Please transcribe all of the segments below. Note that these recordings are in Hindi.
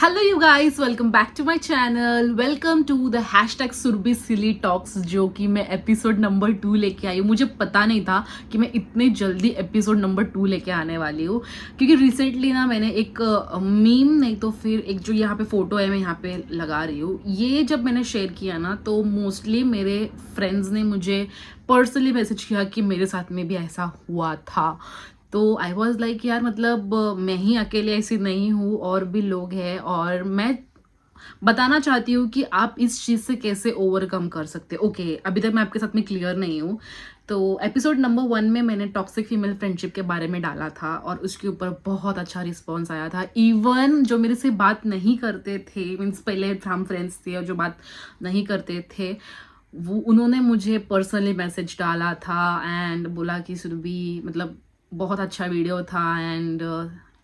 Hello you guys, welcome back to my channel. Welcome to the hashtag Surabhi silly talks, जो कि मैं एपिसोड नंबर 2 लेके आई हूँ। मुझे पता नहीं था कि मैं इतने जल्दी एपिसोड नंबर 2 लेके आने वाली हूँ, क्योंकि रिसेंटली ना मैंने एक मीम नहीं तो फिर एक जो यहाँ पे फोटो है मैं यहाँ पे लगा रही हूँ, ये जब मैंने शेयर किया ना तो मोस्टली मेरे फ्रेंड्स ने मुझे पर्सनली मैसेज किया कि मेरे साथ में भी ऐसा हुआ था। तो आई वॉज लाइक यार, मतलब मैं ही अकेले ऐसी नहीं हूँ, और भी लोग हैं, और मैं बताना चाहती हूँ कि आप इस चीज़ से कैसे ओवरकम कर सकते हो। ओके, अभी तक मैं आपके साथ में क्लियर नहीं हूँ। तो एपिसोड नंबर 1 में मैंने टॉक्सिक फीमेल फ्रेंडशिप के बारे में डाला था और उसके ऊपर बहुत अच्छा रिस्पॉन्स आया था। इवन जो मेरे से बात नहीं करते थे, मीन्स पहले हम फ्रेंड्स थे और जो बात नहीं करते थे, वो उन्होंने मुझे पर्सनली मैसेज डाला था एंड बोला कि सुरभि, मतलब बहुत अच्छा वीडियो था एंड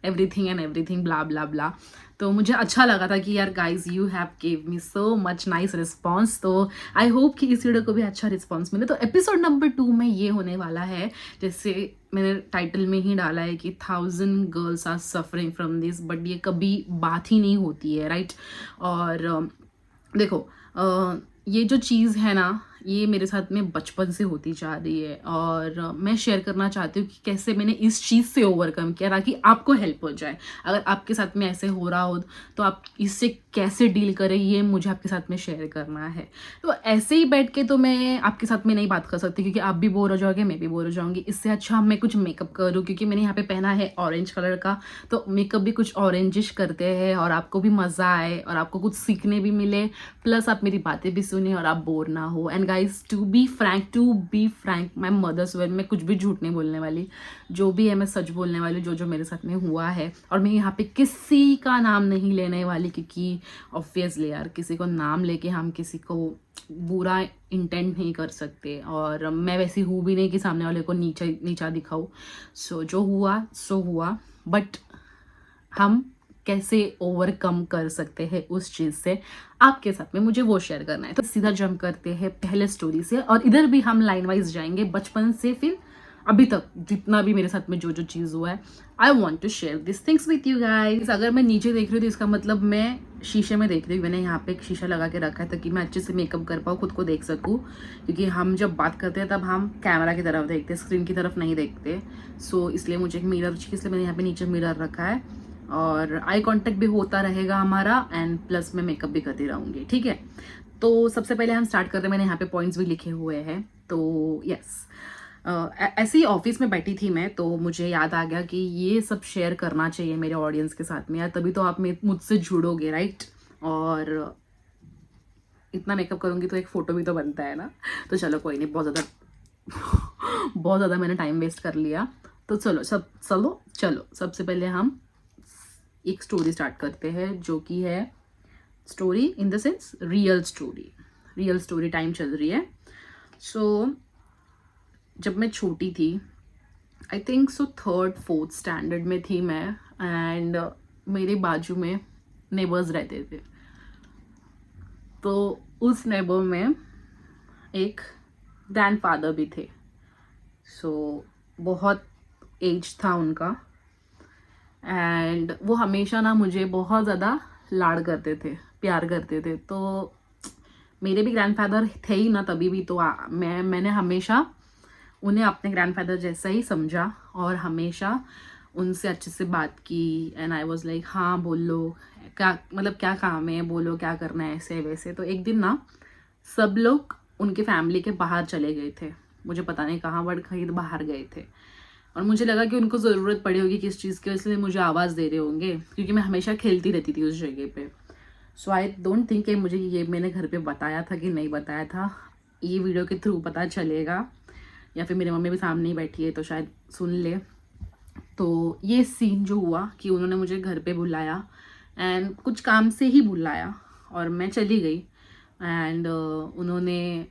एवरीथिंग ब्ला ब्ला ब्ला। तो मुझे अच्छा लगा था कि यार guys, you have give me so much nice response. तो आई होप कि इस वीडियो को भी अच्छा रिस्पॉन्स मिले। तो एपिसोड नंबर 2 में ये होने वाला है, जैसे मैंने टाइटल में ही डाला है कि 1000 girls are suffering from this, but ये कभी बात ही नहीं होती है, राइट। और देखो, ये जो चीज़ है ना, ये मेरे साथ में बचपन से होती जा रही है, और मैं शेयर करना चाहती हूँ कि कैसे मैंने इस चीज़ से ओवरकम किया, ताकि आपको हेल्प हो जाए। अगर आपके साथ में ऐसे हो रहा हो तो आप इससे कैसे डील करें, ये मुझे आपके साथ में शेयर करना है। तो ऐसे ही बैठ के तो मैं आपके साथ में नहीं बात कर सकती, क्योंकि आप भी बोर हो जाओगे, मैं भी बोर हो जाऊंगी। इससे अच्छा मैं कुछ मेकअप करूँ, क्योंकि मैंने यहाँ पे पहना है ऑरेंज कलर का, तो मेकअप भी कुछ ऑरेंजिश करते हैं और आपको भी मज़ा आए और आपको कुछ सीखने भी मिले, प्लस आप मेरी बातें भी सुने और आप बोर ना हो। And guys, to be frank, my mother's well, मैं कुछ भी झूठ नहीं बोलने वाली। जो भी है मैं सच बोलने वाली, जो जो मेरे साथ में हुआ है। और मैं यहाँ पे किसी का नाम नहीं लेने वाली, क्योंकि ऑब्वियसली यार, किसी को नाम लेके हम किसी को बुरा इंटेंट नहीं कर सकते, और मैं वैसी हूँ भी नहीं कि सामने वाले को नीचा दिखाऊँ। सो जो हुआ सो हुआ, बट हम कैसे ओवरकम कर सकते हैं उस चीज़ से, आपके साथ में मुझे वो शेयर करना है। तो सीधा जंप करते हैं पहले स्टोरी से, और इधर भी हम लाइन वाइज जाएंगे, बचपन से फिर अभी तक जितना भी मेरे साथ में जो जो चीज़ हुआ है। I want to share this things with you guys. अगर मैं नीचे देख रही हूँ तो इसका मतलब मैं शीशे में देख रही हूँ। मैंने यहाँ पे एक शीशा लगा के रखा है ताकि मैं अच्छे से मेकअप कर पाऊँ, खुद को देख सकूँ, क्योंकि हम जब बात करते हैं तब हम कैमरा की तरफ देखते हैं, स्क्रीन की तरफ नहीं देखते। सो इसलिए मुझे एक मिरर चाहिए, इसलिए मैंने यहाँ पे नीचे मिरर रखा है, और आई कांटेक्ट भी होता रहेगा हमारा, एंड प्लस मैं मेकअप भी करती रहूँगी, ठीक है। तो सबसे पहले हम स्टार्ट करते हैं। मैंने यहाँ पे पॉइंट्स भी लिखे हुए हैं। तो यस, ऐसे ही ऑफिस में बैठी थी मैं, तो मुझे याद आ गया कि ये सब शेयर करना चाहिए मेरे ऑडियंस के साथ में यार, तभी तो आप मुझसे जुड़ोगे, राइट। और इतना मेकअप करूँगी तो एक फ़ोटो भी तो बनता है ना। तो चलो कोई नहीं, बहुत ज़्यादा मैंने टाइम वेस्ट कर लिया। तो चलो सबसे पहले हम एक स्टोरी स्टार्ट करते हैं, जो कि है story in the sense real story time चल रही है। सो जब मैं छोटी थी, I think so 3rd 4th standard में थी मैं, एंड मेरे बाजू में नेबर्स रहते थे। तो उस नेबर में एक ग्रैंडफादर भी थे। सो बहुत एज था उनका, एंड वो हमेशा ना मुझे बहुत ज़्यादा लाड करते थे, प्यार करते थे। तो मेरे भी ग्रैंडफादर थे ही ना तभी भी, तो मैंने हमेशा उन्हें अपने ग्रैंडफादर जैसा ही समझा और हमेशा उनसे अच्छे से बात की। एंड आई वाज लाइक, हाँ बोलो, क्या मतलब क्या काम है, बोलो क्या करना है, ऐसे वैसे। तो एक दिन ना सब लोग उनके फैमिली के बाहर चले गए थे, मुझे पता नहीं कहाँ, बट कहीं तो बाहर गए थे, और मुझे लगा कि उनको ज़रूरत पड़ी होगी किस चीज़ की, इसलिए मुझे आवाज़ दे रहे होंगे, क्योंकि मैं हमेशा खेलती रहती थी उस जगह पे। सो आई डोंट थिंक कि मुझे ये मैंने घर पे बताया था कि नहीं बताया था, ये वीडियो के थ्रू पता चलेगा, या फिर मेरी मम्मी भी सामने ही बैठी है तो शायद सुन ले। तो ये सीन जो हुआ कि उन्होंने मुझे घर पे बुलाया, एंड कुछ काम से ही बुलाया, और मैं चली गई, एंड उन्होंने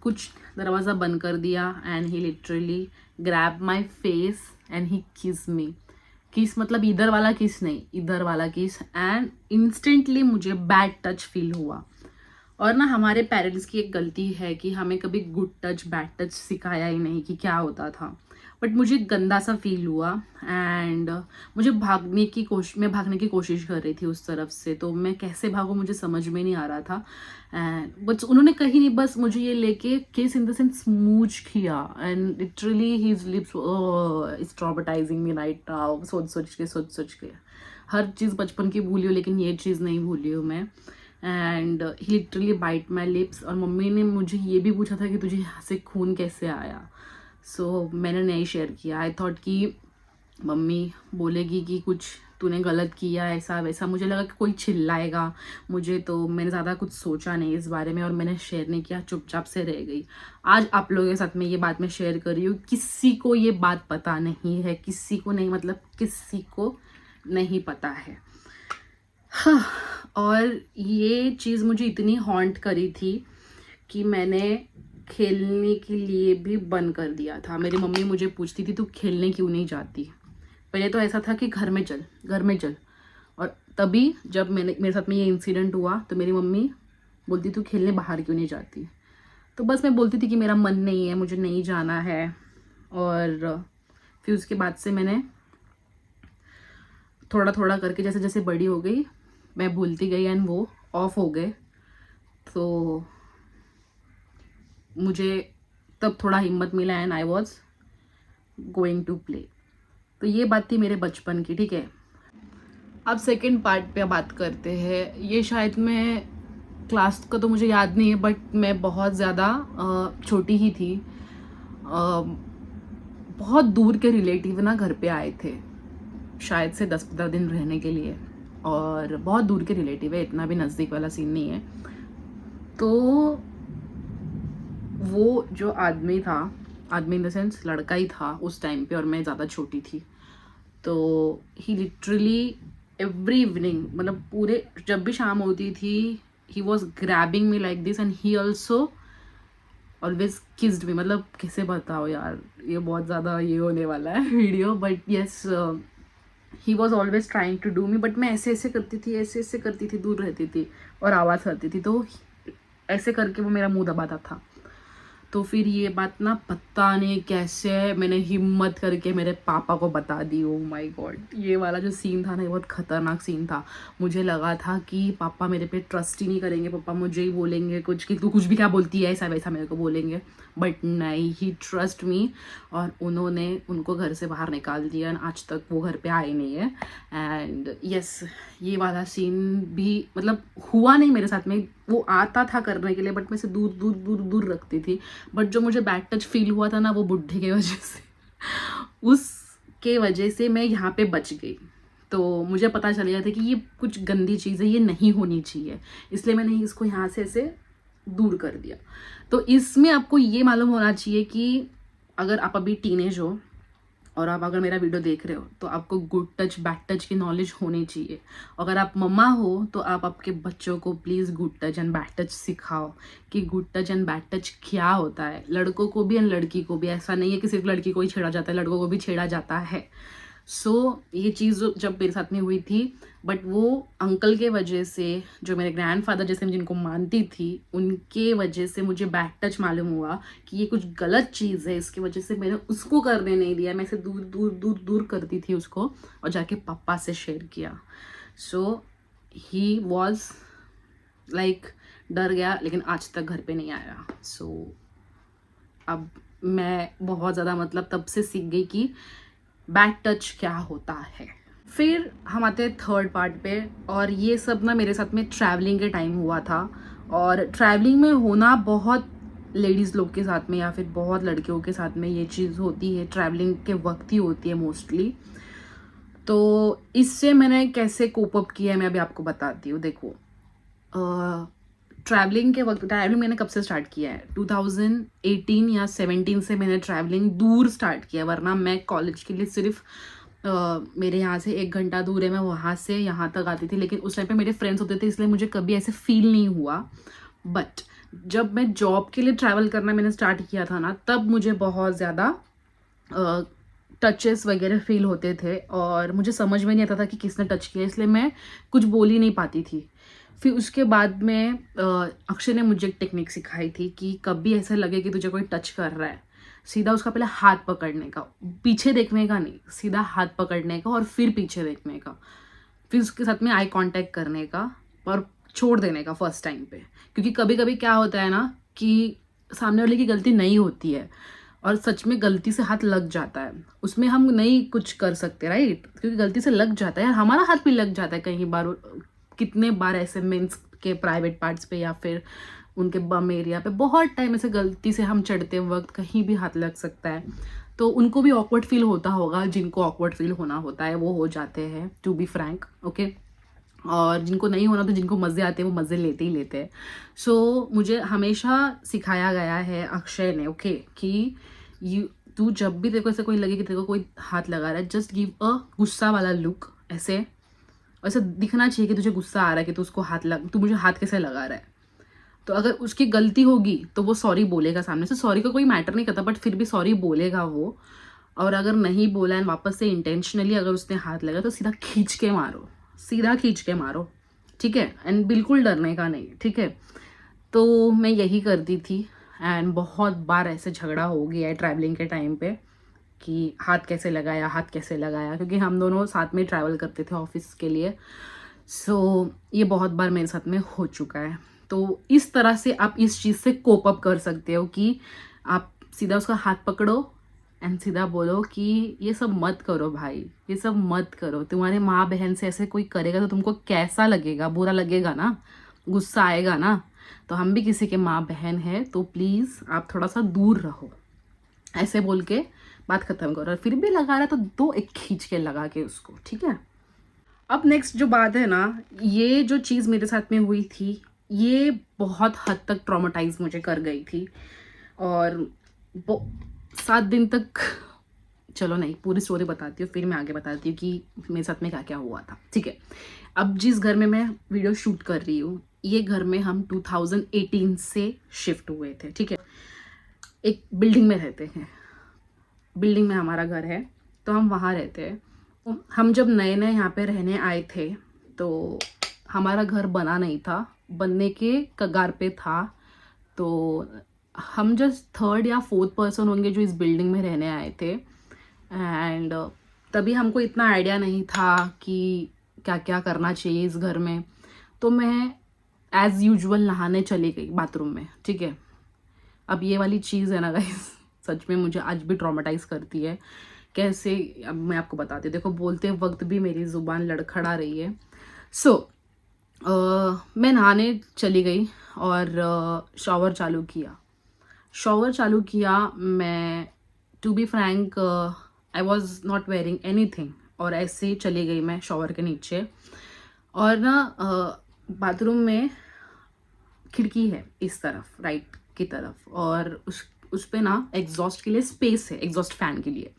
कुछ दरवाज़ा बंद कर दिया, and he literally grab my face and he किस मी। किस मतलब इधर वाला किस नहीं, इधर वाला किस, एंड इंस्टेंटली मुझे बैड टच फील हुआ। और ना हमारे पेरेंट्स की एक गलती है कि हमें कभी गुड टच बैड टच सिखाया ही नहीं कि क्या होता था। बट मुझे गंदा सा फील हुआ एंड मुझे मैं भागने की कोशिश कर रही थी उस तरफ से, तो मैं कैसे भागूं मुझे समझ में नहीं आ रहा था। एंड बट उन्होंने कहीं नहीं, बस मुझे ये लेके किस इन द सेंस स्मूच किया and literally his lips is traumatising me right now. सोच के हर चीज़ बचपन की भूली हूँ लेकिन ये चीज़ नहीं भूली हूँ मैं। And he literally bite my lips, और मम्मी ने मुझे ये भी पूछा था कि तुझे यहाँ से खून कैसे आया। सो मैंने नहीं शेयर किया। आई थॉट कि मम्मी बोलेगी कि कुछ तूने गलत किया ऐसा वैसा, मुझे लगा कि कोई चिल्लाएगा मुझे, तो मैंने ज़्यादा कुछ सोचा नहीं इस बारे में और मैंने शेयर नहीं किया, चुपचाप से रह गई। आज आप लोगों के साथ में ये बात मैं शेयर कर रही हूँ। किसी को ये बात पता नहीं है, किसी को नहीं, मतलब किसी को नहीं पता है। हाँ, और ये चीज़ मुझे इतनी हॉन्ट करी थी कि मैंने खेलने के लिए भी बंद कर दिया था। मेरी मम्मी मुझे पूछती थी तू खेलने क्यों नहीं जाती। पहले तो ऐसा था कि घर में चल, घर में चल, और तभी जब मेरे साथ में ये इंसिडेंट हुआ तो मेरी मम्मी बोलती तू खेलने बाहर क्यों नहीं जाती। तो बस मैं बोलती थी कि मेरा मन नहीं है, मुझे नहीं जाना है। और फिर उसके बाद से मैंने थोड़ा थोड़ा करके जैसे जैसे बड़ी हो गई मैं भूलती गई एंड वो ऑफ हो गए। तो मुझे तब थोड़ा हिम्मत मिला and I was going to play. तो ये बात थी मेरे बचपन की, ठीक है। अब सेकंड पार्ट पे बात करते हैं। ये शायद मैं क्लास का तो मुझे याद नहीं है बट मैं बहुत ज़्यादा छोटी ही थी। बहुत दूर के रिलेटिव ना घर पे आए थे, शायद से 10-15 दिन रहने के लिए, और बहुत दूर के रिलेटिव है, इतना भी नज़दीक वाला सीन नहीं है। तो वो जो आदमी था, आदमी इन द सेंस लड़का ही था उस टाइम पे और मैं ज़्यादा छोटी थी, तो ही लिटरली एवरी इवनिंग, मतलब पूरे जब भी शाम होती थी, he was grabbing me like this and he also always kissed me. मतलब कैसे बताओ यार, ये बहुत ज़्यादा ये होने वाला है video, but yes he was always trying to do me, but मैं ऐसे ऐसे करती थी, ऐसे ऐसे करती थी, दूर रहती थी और आवाज़ करती थी, तो ऐसे करके वो मेरा मुंह दबाता था। तो फिर ये बात ना पता नहीं कैसे मैंने हिम्मत करके मेरे पापा को बता दी। ओ माय गॉड, ये वाला जो सीन था ना, ये बहुत खतरनाक सीन था। मुझे लगा था कि पापा मेरे पे ट्रस्ट ही नहीं करेंगे, पापा मुझे ही बोलेंगे कुछ कि तू कुछ भी क्या बोलती है, ऐसा वैसा मेरे को बोलेंगे, बट नहीं, ही ट्रस्ट मी। और उन्होंने उनको घर से बाहर निकाल दिया एंड आज तक वो घर पे आए नहीं है। एंड यस, ये वाला सीन भी मतलब हुआ नहीं मेरे साथ में, वो आता था करने के लिए बट मैं इसे दूर दूर दूर दूर रखती थी। बट जो मुझे बैड टच फील हुआ था ना, वो बुढ़े की वजह से उसके वजह से मैं यहाँ पे बच गई। तो मुझे पता चल गया था कि ये कुछ गंदी चीज़ है, ये नहीं होनी चाहिए, इसलिए मैंने इसको यहाँ से ऐसे दूर कर दिया। तो इसमें आपको ये मालूम होना चाहिए कि अगर आप अभी टीनेज हो और आप अगर मेरा वीडियो देख रहे हो तो आपको गुड टच बैड टच की नॉलेज होनी चाहिए। अगर आप मम्मा हो तो आप आपके बच्चों को please good touch and bad touch सिखाओ कि good touch and bad touch क्या होता है। लड़कों को भी एंड लड़की को भी, ऐसा नहीं है कि सिर्फ लड़की को ही छेड़ा जाता है, लड़कों को भी छेड़ा जाता है। सो ये चीज़ जब मेरे साथ में हुई थी, बट वो अंकल के वजह से, जो मेरे ग्रैंडफादर जैसे मैं जिनको मानती थी, उनके वजह से मुझे बैड टच मालूम हुआ कि ये कुछ गलत चीज़ है। इसकी वजह से मैंने उसको करने नहीं दिया, मैं इसे दूर दूर दूर दूर करती थी उसको, और जाके पापा से शेयर किया। सो ही वॉज लाइक डर गया, लेकिन आज तक घर पे नहीं आया। सो अब मैं बहुत ज़्यादा मतलब तब से सीख गई कि बैड टच क्या होता है। फिर हम आते हैं थर्ड पार्ट पे, और ये सब ना मेरे साथ में ट्रैवलिंग के टाइम हुआ था। और ट्रैवलिंग में होना बहुत लेडीज़ लोग के साथ में या फिर बहुत लड़कियों के साथ में ये चीज़ होती है, ट्रैवलिंग के वक्त ही होती है मोस्टली। तो इससे मैंने कैसे कोप अप किया है मैं अभी आपको बताती हूँ। देखो, ट्रैवलिंग के वक्त, ट्रैवलिंग मैंने कब से स्टार्ट किया है, 2018 या 17 से मैंने ट्रैवलिंग दूर स्टार्ट किया, वरना मैं कॉलेज के लिए सिर्फ मेरे यहाँ से 1 घंटा दूर है, मैं वहाँ से यहाँ तक आती थी, लेकिन उस टाइम पे मेरे फ्रेंड्स होते थे इसलिए मुझे कभी ऐसे फील नहीं हुआ। बट जब मैं जॉब के लिए ट्रैवल करना मैंने स्टार्ट किया था ना, तब मुझे बहुत ज़्यादा टचेस वगैरह फील होते थे और मुझे समझ में नहीं आता था कि किसने टच किया, इसलिए मैं कुछ बोल ही नहीं पाती थी। फिर उसके बाद में अक्षय ने मुझे एक टेक्निक सिखाई थी कि कभी ऐसा लगे कि तुझे कोई टच कर रहा है, सीधा उसका पहले हाथ पकड़ने का, पीछे देखने का नहीं, सीधा हाथ पकड़ने का और फिर पीछे देखने का, फिर उसके साथ में आई कांटेक्ट करने का और छोड़ देने का फर्स्ट टाइम पे। क्योंकि कभी कभी क्या होता है ना कि सामने वाले की गलती नहीं होती है और सच में गलती से हाथ लग जाता है, उसमें हम नहीं कुछ कर सकते, राइट? क्योंकि गलती से लग जाता है यार, हमारा हाथ भी लग जाता है कई बार, कितने बार ऐसे मेंस के प्राइवेट पार्ट्स पे या फिर उनके बम एरिया पे बहुत टाइम ऐसे गलती से हम चढ़ते वक्त कहीं भी हाथ लग सकता है। तो उनको भी ऑकवर्ड फील होता होगा, जिनको ऑकवर्ड फील होना होता है वो हो जाते हैं, टू बी फ्रैंक, ओके। और जिनको नहीं होना, तो जिनको मज़े आते हैं वो मज़े लेते ही लेते हैं। सो मुझे हमेशा सिखाया गया है अक्षय ने, ओके, कि यू तू जब भी तेरे को ऐसे कोई लगे कि तेरे को कोई हाथ लगा रहा है, जस्ट गिव अ गुस्सा वाला लुक, ऐसे ऐसे दिखना चाहिए कि तुझे गुस्सा आ रहा है कि तू मुझे हाथ कैसे लगा रहा है। तो अगर उसकी गलती होगी तो वो सॉरी बोलेगा सामने से, सॉरी का कोई मैटर नहीं करता, बट फिर भी सॉरी बोलेगा वो। और अगर नहीं बोला एंड वापस से इंटेंशनली अगर उसने हाथ लगा तो सीधा खींच के मारो, सीधा खींच के मारो, ठीक है? एंड बिल्कुल डरने का नहीं, ठीक है? तो मैं यही करती थी एंड बहुत बार ऐसे झगड़ा हो गया है ट्रैवलिंग के टाइम पे कि हाथ कैसे लगाया, हाथ कैसे लगाया, क्योंकि हम दोनों साथ में ट्रैवल करते थे ऑफिस के लिए। सो ये बहुत बार मेरे साथ में हो चुका है। तो इस तरह से आप इस चीज़ से कोप अप कर सकते हो कि आप सीधा उसका हाथ पकड़ो एंड सीधा बोलो कि ये सब मत करो भाई, ये सब मत करो। तुम्हारे माँ बहन से ऐसे कोई करेगा तो तुमको कैसा लगेगा? बुरा लगेगा ना, गुस्सा आएगा ना। तो हम भी किसी के माँ बहन हैं, तो प्लीज़ आप थोड़ा सा दूर रहो, ऐसे बोल के बात खत्म करो। और फिर भी लगा रहा है तो दो एक खींच के लगा के उसको, ठीक है? अब नेक्स्ट जो बात है ना, ये जो चीज़ मेरे साथ में हुई थी, ये बहुत हद तक ट्रॉमेटाइज मुझे कर गई थी। और वो 7 दिन तक, चलो नहीं पूरी स्टोरी बताती हूँ, फिर मैं आगे बताती हूँ कि मेरे साथ में क्या क्या हुआ था, ठीक है? अब जिस घर में मैं वीडियो शूट कर रही हूँ, ये घर में हम 2018 से शिफ्ट हुए थे, ठीक है? एक बिल्डिंग में रहते हैं, बिल्डिंग में हमारा घर है, तो हम वहाँ रहते हैं। हम जब नए नए यहाँ पे रहने आए थे तो हमारा घर बना नहीं था, बनने के कगार पे था। तो हम जस्ट थर्ड या फोर्थ पर्सन होंगे जो इस बिल्डिंग में रहने आए थे। एंड तभी हमको इतना आइडिया नहीं था कि क्या क्या करना चाहिए इस घर में। तो मैं एज़ यूजुअल नहाने चली गई बाथरूम में, ठीक है? अब ये वाली चीज़ है ना गाइस, सच में मुझे आज भी ट्रॉमेटाइज करती है। कैसे, अब मैं आपको बताती हूँ। देखो, बोलते वक्त भी मेरी ज़ुबान लड़खड़ा रही है। सो मैं नहाने चली गई और शॉवर चालू किया। मैं, to be frank, I was not wearing anything, और ऐसे ही चली गई मैं शॉवर के नीचे। और ना बाथरूम में खिड़की है इस तरफ, राइट की तरफ, और उस पे ना एग्जॉस्ट के लिए स्पेस है, एग्जॉस्ट फैन के लिए।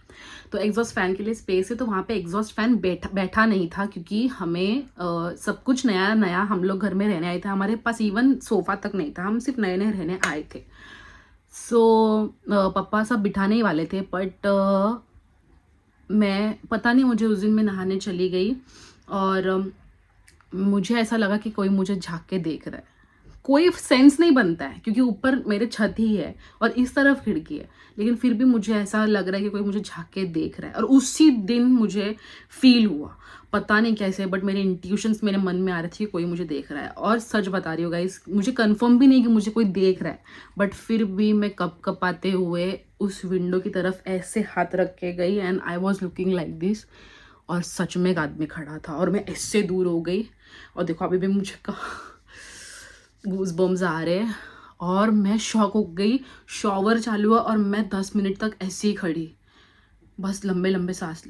तो एग्जॉस्ट फैन के लिए स्पेस है, तो वहाँ पे एग्जॉस्ट फैन बैठा नहीं था, क्योंकि हमें सब कुछ नया नया, हम लोग घर में रहने आए थे, हमारे पास इवन सोफा तक नहीं था, हम सिर्फ नए नए रहने आए थे। सो पापा सब बिठाने ही वाले थे, बट मैं, पता नहीं, मुझे उस दिन मैं नहाने चली गई और मुझे ऐसा लगा कि कोई मुझे झाँक के देख रहा है। कोई सेंस नहीं बनता है क्योंकि ऊपर मेरे छत ही है और इस तरफ खिड़की है, लेकिन फिर भी मुझे ऐसा लग रहा है कि कोई मुझे झाँक के देख रहा है। और उसी दिन मुझे फील हुआ, पता नहीं कैसे, बट मेरे इंट्यूशंस मेरे मन में आ रहे थे कि कोई मुझे देख रहा है। और सच बता रही हूँ गाइस, मुझे कंफर्म भी नहीं कि मुझे कोई देख रहा है, बट फिर भी मैं कप कपाते हुए उस विंडो की तरफ ऐसे हाथ रख के गई and I was looking like this. और सच में एक आदमी खड़ा था और मैं इससे दूर हो गई। और देखो अभी भी मुझे गूज बम्स आ रहे हैं और मैं शॉक हो गई। शॉवर चालू हुआ और मैं 10 मिनट तक ऐसे ही खड़ी, बस लंबे लंबे सांस,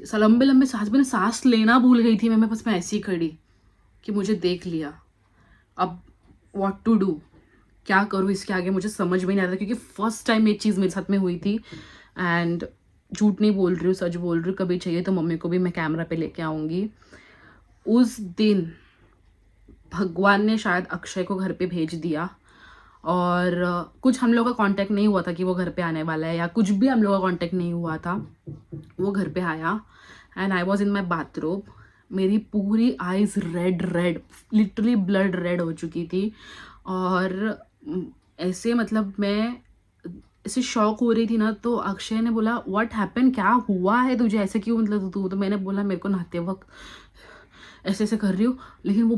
मैंने सांस लेना भूल गई थी मैं ऐसे ही खड़ी कि मुझे देख लिया। अब व्हाट टू डू, क्या करूँ इसके आगे, मुझे समझ में नहीं आ रहा था, क्योंकि फर्स्ट टाइम ये चीज़ मेरे साथ में हुई थी। एंड झूठ नहीं बोल रही हूँ, सच बोल रही हूँ, कभी चाहिए तो मम्मी को भी मैं कैमरा पे लेके आऊँगी। उस दिन भगवान ने शायद अक्षय को घर पे भेज दिया और कुछ हम लोग का कांटेक्ट नहीं हुआ था कि वो घर पे आने वाला है, या कुछ भी हम लोग का कांटेक्ट नहीं हुआ था। वो घर पे आया and I was in my bathroom. मेरी पूरी eyes red red, literally blood red हो चुकी थी। और ऐसे मतलब मैं ऐसे शॉक हो रही थी ना, तो अक्षय ने बोला व्हाट हैपन, क्या हुआ है तुझे, ऐसे क्यों, मतलब तू, तो मैंने बोला मेरे को नहाते वक्त ऐसे ऐसे कर रही हूँ, लेकिन वो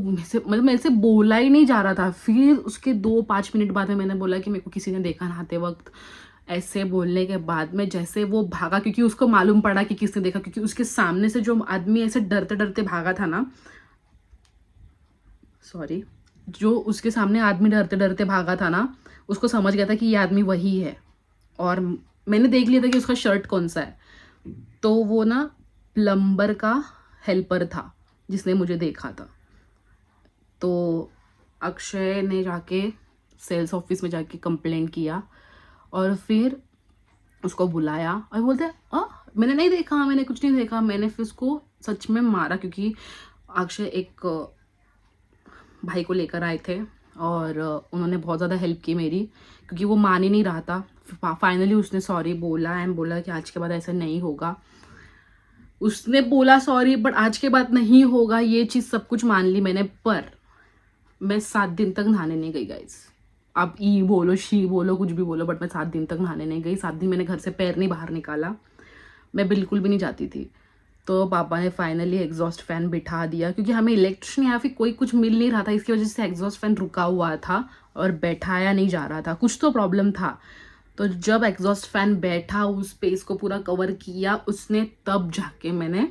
मेरे से बोला ही नहीं जा रहा था। फिर उसके 2-5 मिनट बाद में मैंने बोला कि मेरे को किसी ने देखा नहाते वक्त। ऐसे बोलने के बाद में जैसे वो भागा, क्योंकि उसको मालूम पड़ा कि किसने देखा, क्योंकि उसके सामने से जो आदमी ऐसे डरते डरते भागा था ना, सॉरी, जो उसके सामने आदमी डरते डरते भागा था ना, उसको समझ गया था कि ये आदमी वही है। और मैंने देख लिया था कि उसका शर्ट कौन सा है, तो वो ना प्लम्बर का हेल्पर था जिसने मुझे देखा था। तो अक्षय ने जाके सेल्स ऑफिस में जाके कंप्लेंट किया, और फिर उसको बुलाया और बोलते मैंने नहीं देखा, मैंने कुछ नहीं देखा। मैंने फिर उसको सच में मारा, क्योंकि अक्षय एक भाई को लेकर आए थे और उन्होंने बहुत ज़्यादा हेल्प की मेरी, क्योंकि वो मान ही नहीं रहा था। फाइनली उसने सॉरी बोला एंड बोला कि आज के बाद ऐसा नहीं होगा। उसने बोला सॉरी, बट आज के बाद नहीं होगा, ये चीज़ सब कुछ मान ली मैंने। पर मैं 7 दिन तक नहाने नहीं गई गाइस। आप ई बोलो, शी बोलो, कुछ भी बोलो, बट मैं 7 दिन तक नहाने नहीं गई। 7 दिन मैंने घर से पैर नहीं बाहर निकाला, मैं बिल्कुल भी नहीं जाती थी। तो पापा ने फाइनली एग्जॉस्ट फैन बिठा दिया, क्योंकि हमें इलेक्ट्रिशियन या फिर कोई कुछ मिल नहीं रहा था, इसकी वजह से एग्जॉस्ट फैन रुका हुआ था और बैठाया नहीं जा रहा था, कुछ तो प्रॉब्लम था। तो जब एग्जॉस्ट फैन बैठा, उस स्पेस को पूरा कवर किया उसने, तब जाके मैंने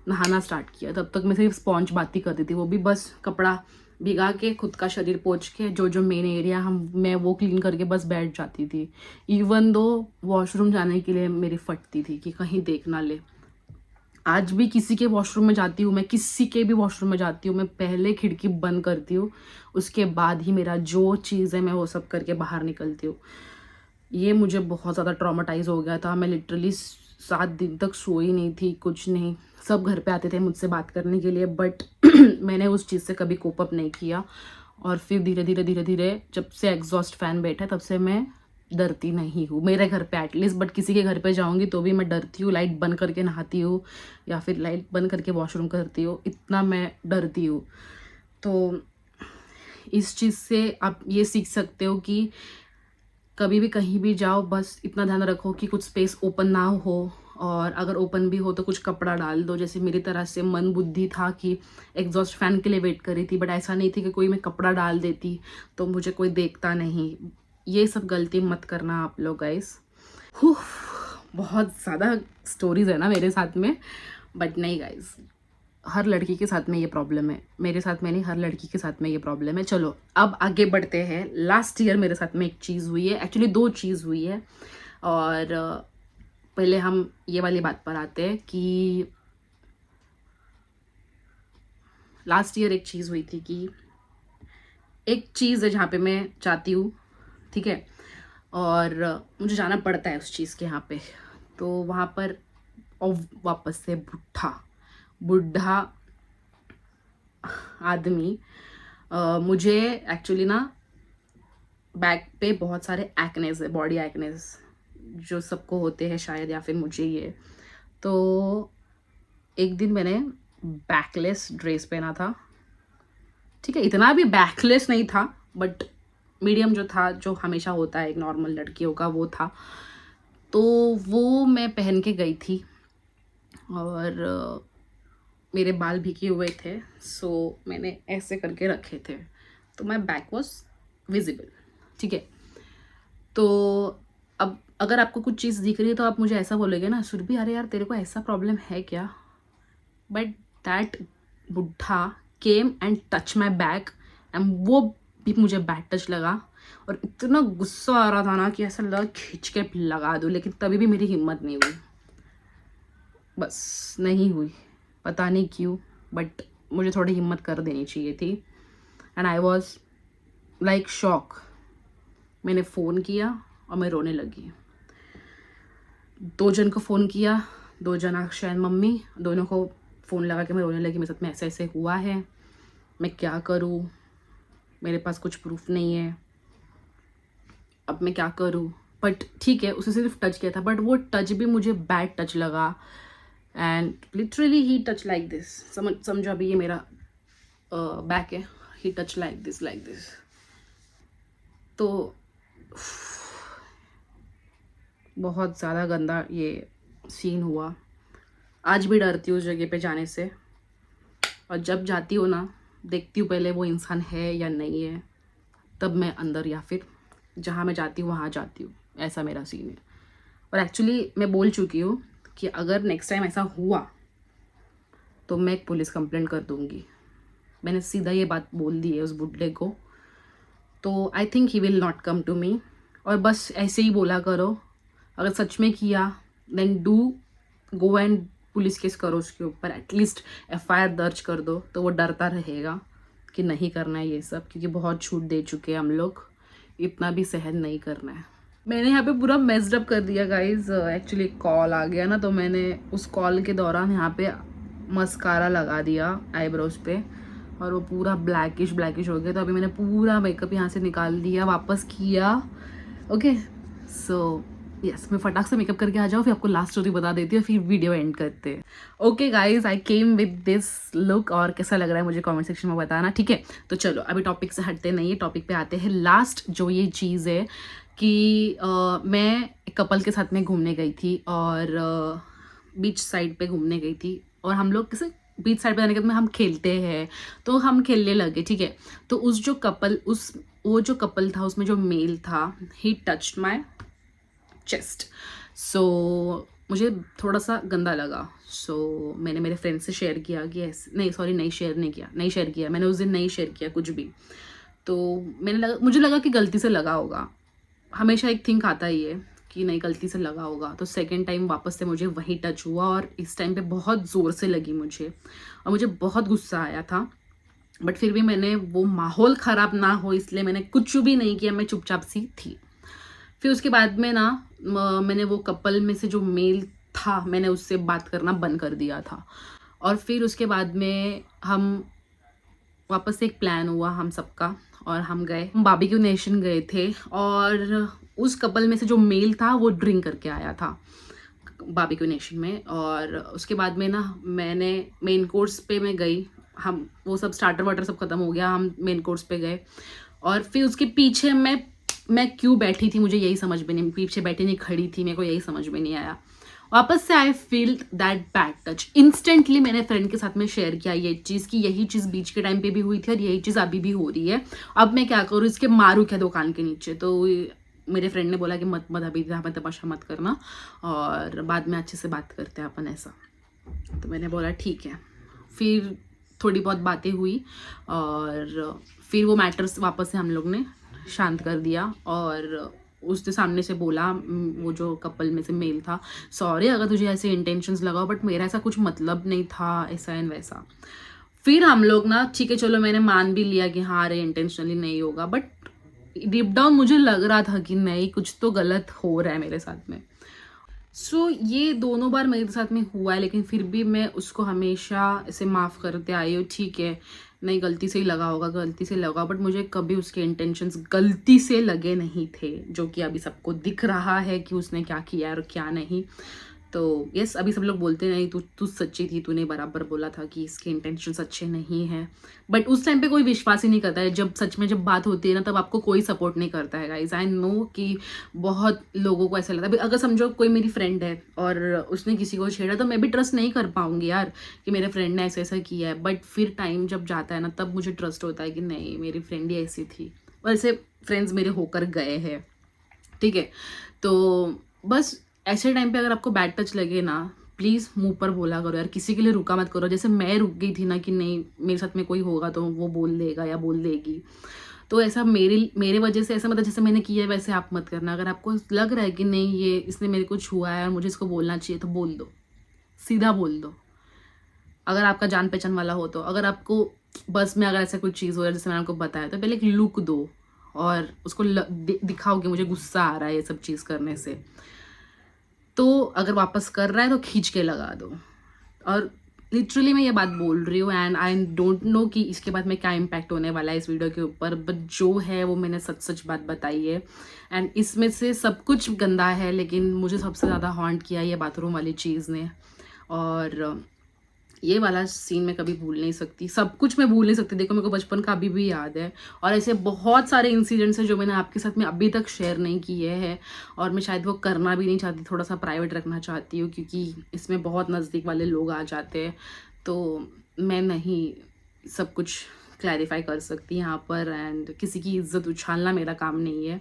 नहाना स्टार्ट किया। तब तक मैं सिर्फ स्पॉन्ज बात ही करती थी, वो भी बस कपड़ा भिगा के खुद का शरीर पोंछ के, जो जो मेन एरिया मैं वो क्लीन करके बस बैठ जाती थी। इवन दो वॉशरूम जाने के लिए मेरी फटती थी कि कहीं देख ना ले। आज भी किसी के वॉशरूम में जाती हूँ, मैं किसी के भी वॉशरूम में जाती हूँ, मैं पहले खिड़की बंद करती हूँ, उसके बाद ही मेरा जो चीज़ है मैं वो सब करके बाहर निकलती हूँ। ये मुझे बहुत ज़्यादा ट्रॉमाटाइज हो गया था। मैं लिटरली 7 दिन तक सोई नहीं थी, कुछ नहीं। सब घर पे आते थे मुझसे बात करने के लिए, बट मैंने उस चीज़ से कभी कोप अप नहीं किया। और फिर धीरे धीरे धीरे धीरे जब से एग्जॉस्ट फैन बैठा, तब से मैं डरती नहीं हूँ, मेरे घर पे एटलीस्ट। बट किसी के घर पे जाऊँगी तो भी मैं डरती हूँ, लाइट बंद करके नहाती हूँ या फिर लाइट बंद करके वॉशरूम करती हूँ, इतना मैं डरती हूँ। तो इस चीज़ से आप ये सीख सकते हो कि कभी भी कहीं भी जाओ, बस इतना ध्यान रखो कि कुछ स्पेस ओपन ना हो, और अगर ओपन भी हो तो कुछ कपड़ा डाल दो। जैसे मेरी तरह से मन बुद्धि था कि एग्जॉस्ट फैन के लिए वेट कर रही थी, बट ऐसा नहीं थी कि कोई मैं कपड़ा डाल देती तो मुझे कोई देखता नहीं। ये सब गलती मत करना आप लोग गाइस। बहुत ज़्यादा स्टोरीज है ना मेरे साथ में, बट नहीं गाइस, हर लड़की के साथ में ये प्रॉब्लम है, मेरे साथ में नहीं, हर लड़की के साथ में ये प्रॉब्लम है। चलो अब आगे बढ़ते हैं। लास्ट ईयर मेरे साथ में एक चीज़ हुई है, एक्चुअली 2 चीज़ हुई है। और पहले हम ये वाली बात पर आते हैं कि लास्ट ईयर एक चीज़ हुई थी कि एक चीज़ है जहाँ पे मैं जाती हूँ, ठीक है, और मुझे जाना पड़ता है उस चीज़ के यहाँ पे। तो वहाँ पर और वापस से बुढ़ा आदमी मुझे एक्चुअली ना बैक पे बहुत सारे एक्नेस है, बॉडी एक्नेस जो सबको होते हैं शायद, या फिर मुझे ये। तो एक दिन मैंने बैकलेस ड्रेस पहना था, ठीक है, इतना भी बैकलेस नहीं था, बट मीडियम जो था, जो हमेशा होता है एक नॉर्मल लड़कियों का, वो था। तो वो मैं पहन के गई थी, और मेरे बाल भीगे हुए थे, सो मैंने ऐसे करके रखे थे, तो माई बैक वॉज विजिबल, ठीक है। तो अब अगर आपको कुछ चीज़ दिख रही है तो आप मुझे ऐसा बोलोगे ना, सुरभि अरे यार तेरे को ऐसा प्रॉब्लम है क्या, बट दैट बुढ़ा came and touch my back, and वो भी मुझे बैक टच लगा, और इतना गुस्सा आ रहा था ना कि ऐसा लगा खींच के लगा दूँ, लेकिन तभी भी मेरी हिम्मत नहीं हुई, बस नहीं हुई, पता नहीं क्यों, बट मुझे थोड़ी हिम्मत कर देनी चाहिए थी। And I was like shock. मैंने फ़ोन किया और मैं रोने लगी। 2 जन को फ़ोन किया, 2 जन अक्षय एंड मम्मी, दोनों को फ़ोन लगा के मैं रोने लगी। मेरे साथ में ऐसे ऐसे हुआ है, मैं क्या करूँ, मेरे पास कुछ प्रूफ नहीं है, अब मैं क्या करूँ। बट ठीक है, उसने सिर्फ टच किया था, बट वो टच भी मुझे बैड टच लगा, and literally he touch like this, समझो अभी ये मेरा बैक है, ही टच लाइक दिस। तो बहुत ज़्यादा गंदा ये सीन हुआ। आज भी डरती हूँ उस जगह पे जाने से, और जब जाती हूँ ना देखती हूँ पहले वो इंसान है या नहीं है, तब मैं अंदर या फिर जहाँ मैं जाती हूँ वहाँ जाती हूँ। ऐसा मेरा सीन है। और एक्चुअली मैं बोल चुकी हूँ कि अगर नेक्स्ट टाइम ऐसा हुआ तो मैं एक पुलिस कंप्लेंट कर दूँगी। मैंने सीधा ये बात बोल दी है उस बुड्ढे को। तो I think he will not come to me. और बस ऐसे ही बोला करो, अगर सच में किया then do go and police case करो उसके ऊपर, एटलीस्ट एफआईआर दर्ज कर दो, तो वो डरता रहेगा कि नहीं करना है ये सब, क्योंकि बहुत छूट दे चुके हैं हम लोग, इतना भी सहन नहीं करना है। मैंने यहाँ पे पूरा मेस्ड अप कर दिया गाइज। एक्चुअली कॉल आ गया ना, तो मैंने उस कॉल के दौरान यहाँ पे मस्कारा लगा दिया आईब्रोज पे, और वो पूरा ब्लैकिश ब्लैकिश हो गया। तो अभी मैंने पूरा मेकअप यहाँ से निकाल दिया, वापस किया। ओके सो यस, मैं फटाक से मेकअप करके आ जाऊँ, फिर आपको लास्ट स्टोरी बता देती हूँ, फिर वीडियो एंड करते हैं। Okay guys, I came with this look, और कैसा लग रहा है मुझे कमेंट सेक्शन में बताना, ठीक है। तो चलो अभी टॉपिक से हटते नहीं है, टॉपिक पे आते हैं। लास्ट जो ये चीज़ है कि मैं एक कपल के साथ में घूमने गई थी, और बीच साइड पे घूमने गई थी, और हम लोग किसी बीच साइड पे जाने के बाद में हम खेलते हैं, तो हम खेलने लगे, ठीक है। तो वो जो कपल था उसमें जो मेल था, ही टच्ड माई चेस्ट। सो मुझे थोड़ा सा गंदा लगा। सो मैंने मेरे फ्रेंड से शेयर किया कि ऐसे नहीं शेयर किया मैंने उस दिन नहीं शेयर किया कुछ भी। तो मुझे लगा कि गलती से लगा होगा, हमेशा एक थिंक आता ही है कि नहीं गलती से लगा होगा। तो सेकंड टाइम वापस से मुझे वही टच हुआ, और इस टाइम पे बहुत ज़ोर से लगी मुझे, और मुझे बहुत गुस्सा आया था। बट फिर भी मैंने वो माहौल ख़राब ना हो इसलिए मैंने कुछ भी नहीं किया, मैं चुपचाप सी थी। फिर उसके बाद में ना मैंने वो कपल में से जो मेल था, मैंने उससे बात करना बंद कर दिया था। और फिर उसके बाद में हम वापस से एक प्लान हुआ हम सबका, और हम बारबेक्यू नेशन गए थे। और उस कपल में से जो मेल था वो ड्रिंक करके आया था बारबेक्यू नेशन में। और उसके बाद में ना मैंने मेन कोर्स पे मैं गई, हम वो सब स्टार्टर वाटर सब खत्म हो गया, हम मेन कोर्स पे गए। और फिर उसके पीछे मैं क्यों बैठी थी मुझे यही समझ में नहीं, पीछे बैठी नहीं खड़ी थी, मेरे को यही समझ में नहीं आया। वापस से I feel that bad touch. Instantly मैंने फ्रेंड के साथ में शेयर किया ये चीज़, कि यही चीज़ बीच के टाइम पे भी हुई थी और यही चीज़ अभी भी हो रही है, अब मैं क्या करूँ, इसके मारूँ क्या दुकान के नीचे। तो मेरे फ्रेंड ने बोला कि मत अभी हमें तमाशा मत करना, और बाद में अच्छे से बात करते हैं अपन, ऐसा। तो मैंने बोला ठीक है। फिर थोड़ी बहुत बातें हुई, और फिर वो मैटर्स वापस से हम लोग ने शांत कर दिया। और उसके सामने से बोला वो जो कपल में से मेल था, सॉरी अगर तुझे ऐसे इंटेंशंस लगाओ, बट मेरा ऐसा कुछ मतलब नहीं था, ऐसा एंड वैसा। फिर हम लोग ना ठीक है चलो, मैंने मान भी लिया कि हाँ अरे इंटेंशनली नहीं होगा, बट डीप डाउन मुझे लग रहा था कि नहीं कुछ तो गलत हो रहा है मेरे साथ में। सो ये दोनों बार मेरे साथ में हुआ है, लेकिन फिर भी मैं उसको हमेशा इसे माफ़ करते आई हूँ, ठीक है नहीं गलती से ही लगा होगा, गलती से लगा, बट मुझे कभी उसके इंटेंशंस गलती से लगे नहीं थे, जो कि अभी सबको दिख रहा है कि उसने क्या किया और क्या नहीं। तो यस, अभी सब लोग बोलते नहीं तू सच्ची थी, तूने बराबर बोला था कि इसके इंटेंशंस अच्छे नहीं हैं, बट उस टाइम पे कोई विश्वास ही नहीं करता है। जब सच में जब बात होती है ना, तब आपको कोई सपोर्ट नहीं करता है गाइज। आई नो कि बहुत लोगों को ऐसा लगता है, अगर समझो कोई मेरी फ्रेंड है और उसने किसी को छेड़ा, तो मैं भी ट्रस्ट नहीं कर पाऊंगी यार कि मेरे फ्रेंड ने ऐसा ऐसा किया है। बट फिर टाइम जब जाता है ना, तब मुझे ट्रस्ट होता है कि नहीं मेरी फ्रेंड ही ऐसी थी, वैसे फ्रेंड्स मेरे होकर गए हैं, ठीक है। तो बस ऐसे टाइम पे अगर आपको बैड टच लगे ना, प्लीज़ मुंह पर बोला करो यार, किसी के लिए रुका मत करो। जैसे मैं रुक गई थी ना कि नहीं मेरे साथ में कोई होगा तो वो बोल देगा या बोल देगी, तो ऐसा मेरे वजह से ऐसा मतलब जैसे मैंने किया है वैसे आप मत करना। अगर आपको लग रहा है कि नहीं ये इसने मेरे को छुआ है और मुझे इसको बोलना चाहिए, तो बोल दो, सीधा बोल दो, अगर आपका जान पहचान वाला हो तो। अगर आपको बस में अगर ऐसा कोई चीज़ हो, जैसे मैंने आपको बताया, तो पहले एक लुक दो और उसको दिखाओ कि मुझे गुस्सा आ रहा है ये सब चीज़ करने से। तो अगर वापस कर रहा है तो खींच के लगा दो। और लिटरली मैं ये बात बोल रही हूँ, एंड आई डोंट नो कि इसके बाद में क्या इम्पैक्ट होने वाला है इस वीडियो के ऊपर, बट जो है वो मैंने सच सच बात बताई है। एंड इसमें से सब कुछ गंदा है, लेकिन मुझे सबसे ज़्यादा हॉन्ट किया ये बाथरूम वाली चीज़ ने। और ये वाला सीन मैं कभी भूल नहीं सकती, सब कुछ मैं भूल नहीं सकती। देखो मेरे को बचपन का अभी भी याद है, और ऐसे बहुत सारे इंसिडेंट्स हैं जो मैंने आपके साथ में अभी तक शेयर नहीं किए हैं, और मैं शायद वो करना भी नहीं चाहती, थोड़ा सा प्राइवेट रखना चाहती हूँ, क्योंकि इसमें बहुत नज़दीक वाले लोग आ जाते हैं, तो मैं नहीं सब कुछ क्लैरिफाई कर सकती यहाँ पर। एंड किसी की इज्जत उछालना मेरा काम नहीं है,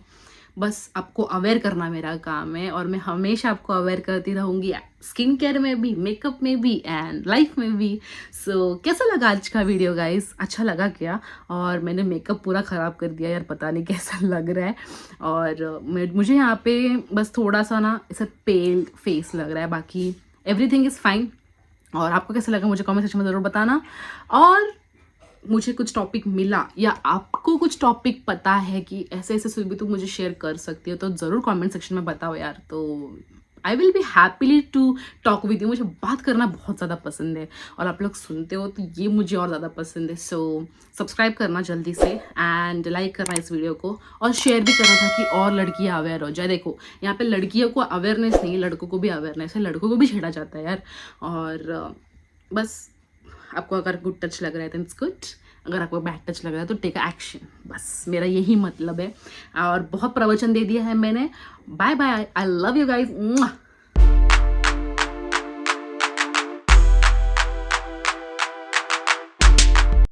बस आपको अवेयर करना मेरा काम है, और मैं हमेशा आपको अवेयर करती रहूँगी, स्किन केयर में भी, मेकअप में भी, एंड लाइफ में भी। सो कैसा लगा आज का वीडियो गाइस? अच्छा लगा क्या? और मैंने मेकअप पूरा ख़राब कर दिया यार, पता नहीं कैसा लग रहा है। और मुझे यहाँ पे बस थोड़ा सा ना ऐसा पेल फेस लग रहा है, बाकी एवरीथिंग इज़ फाइन। और आपको कैसा लगा मुझे कमेंट सेक्शन में ज़रूर बताना। और मुझे कुछ टॉपिक मिला या आपको कुछ टॉपिक पता है कि ऐसे ऐसे सुरभि तुम मुझे शेयर कर सकती हो, तो ज़रूर कमेंट सेक्शन में बताओ यार, तो I will be happily to talk with you. मुझे बात करना बहुत ज़्यादा पसंद है, और आप लोग सुनते हो तो ये मुझे और ज़्यादा पसंद है। सो सब्सक्राइब करना जल्दी से, एंड लाइक करना इस वीडियो को, और शेयर भी करना था कि और लड़कियाँ अवेयर हो जाए। देखो यहाँ पे लड़कियों को अवेयरनेस नहीं है, लड़कों को भी अवेयरनेस है, लड़कों को भी छेड़ा जाता है यार। और बस आपको अगर गुड टच लग रहा है तो इट्स गुड, अगर आपको बैड टच लग रहा है तो टेक एक्शन, बस मेरा यही मतलब है। और बहुत प्रवचन दे दिया है मैंने। Bye bye, I love you guys.